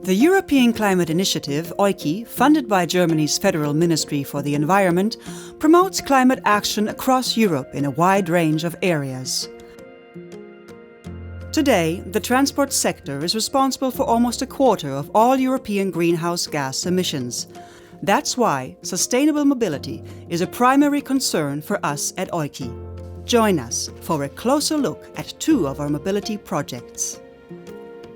The European Climate Initiative, EUKI, funded by Germany's Federal Ministry for the Environment, promotes climate action across Europe in a wide range of areas. Today, the transport sector is responsible for almost a quarter of all European greenhouse gas emissions. That's why sustainable mobility is a primary concern for us at EUKI. Join us for a closer look at two of our mobility projects.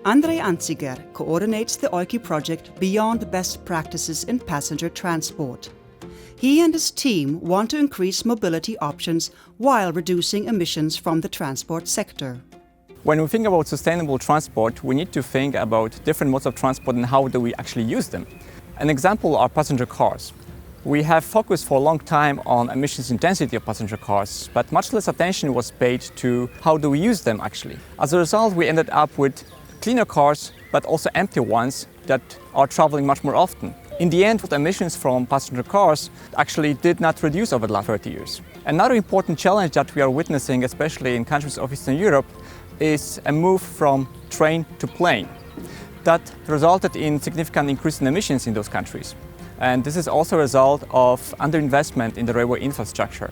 André Anziger coordinates the EUKI project Beyond Best Practices in Passenger Transport. He and his team want to increase mobility options while reducing emissions from the transport sector. When we think about sustainable transport, we need to think about different modes of transport and how do we actually use them. An example are passenger cars. We have focused for a long time on emissions intensity of passenger cars, but much less attention was paid to how do we use them actually. As a result, we ended up with cleaner cars, but also empty ones that are traveling much more often. In the end, the emissions from passenger cars actually did not reduce over the last 30 years. Another important challenge that we are witnessing, especially in countries of Eastern Europe, is a move from train to plane. That resulted in significant increase in emissions in those countries. And this is also a result of underinvestment in the railway infrastructure.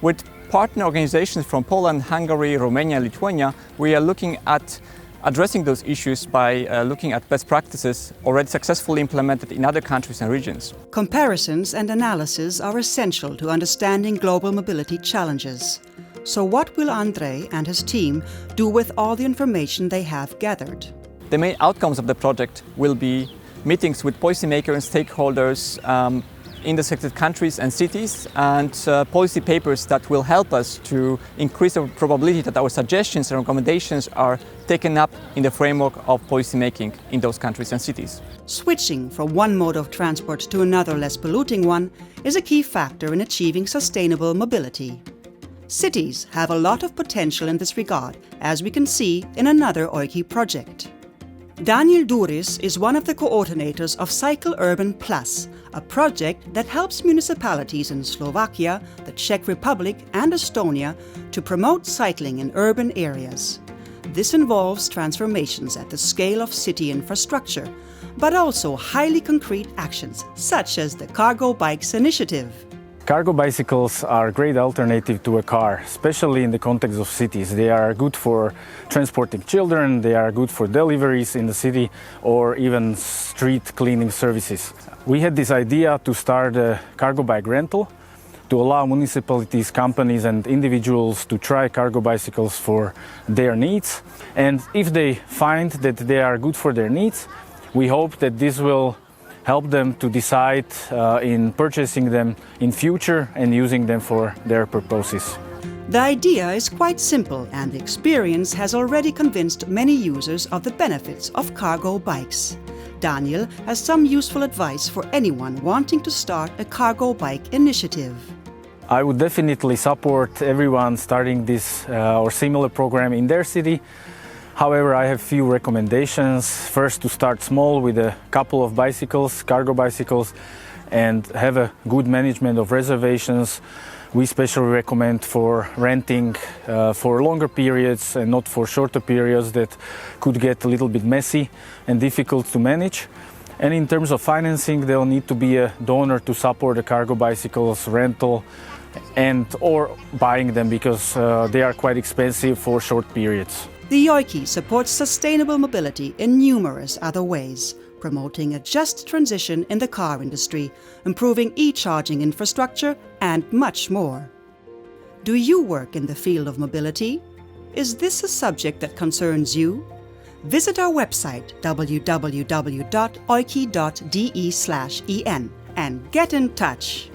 With partner organizations from Poland, Hungary, Romania, and Lithuania, we are looking at addressing those issues by looking at best practices already successfully implemented in other countries and regions. Comparisons and analysis are essential to understanding global mobility challenges. So what will André and his team do with all the information they have gathered? The main outcomes of the project will be meetings with policymakers and stakeholders in the selected countries and cities, and policy papers that will help us to increase the probability that our suggestions and recommendations are taken up in the framework of policy making in those countries and cities. Switching from one mode of transport to another less polluting one is a key factor in achieving sustainable mobility. Cities have a lot of potential in this regard, as we can see in another EUKI project. Daniel Duris is one of the coordinators of Cycle Urban Plus, a project that helps municipalities in Slovakia, the Czech Republic and Estonia to promote cycling in urban areas. This involves transformations at the scale of city infrastructure, but also highly concrete actions, such as the Cargo Bikes initiative. Cargo bicycles are a great alternative to a car, especially in the context of cities. They are good for transporting children, they are good for deliveries in the city, or even street cleaning services. We had this idea to start a cargo bike rental to allow municipalities, companies and individuals to try cargo bicycles for their needs. And if they find that they are good for their needs, we hope that this will help them to decide in purchasing them in future and using them for their purposes. The idea is quite simple, and the experience has already convinced many users of the benefits of cargo bikes. Daniel has some useful advice for anyone wanting to start a cargo bike initiative. I would definitely support everyone starting this or similar program in their city. However, I have few recommendations. First, to start small with a couple of bicycles, cargo bicycles, and have a good management of reservations. We especially recommend for renting for longer periods and not for shorter periods that could get a little bit messy and difficult to manage. And in terms of financing, there will need to be a donor to support the cargo bicycles rental and or buying them, because they are quite expensive for short periods. The EUKI supports sustainable mobility in numerous other ways, promoting a just transition in the car industry, improving e-charging infrastructure, and much more. Do you work in the field of mobility? Is this a subject that concerns you? Visit our website www.euki.de/en and get in touch.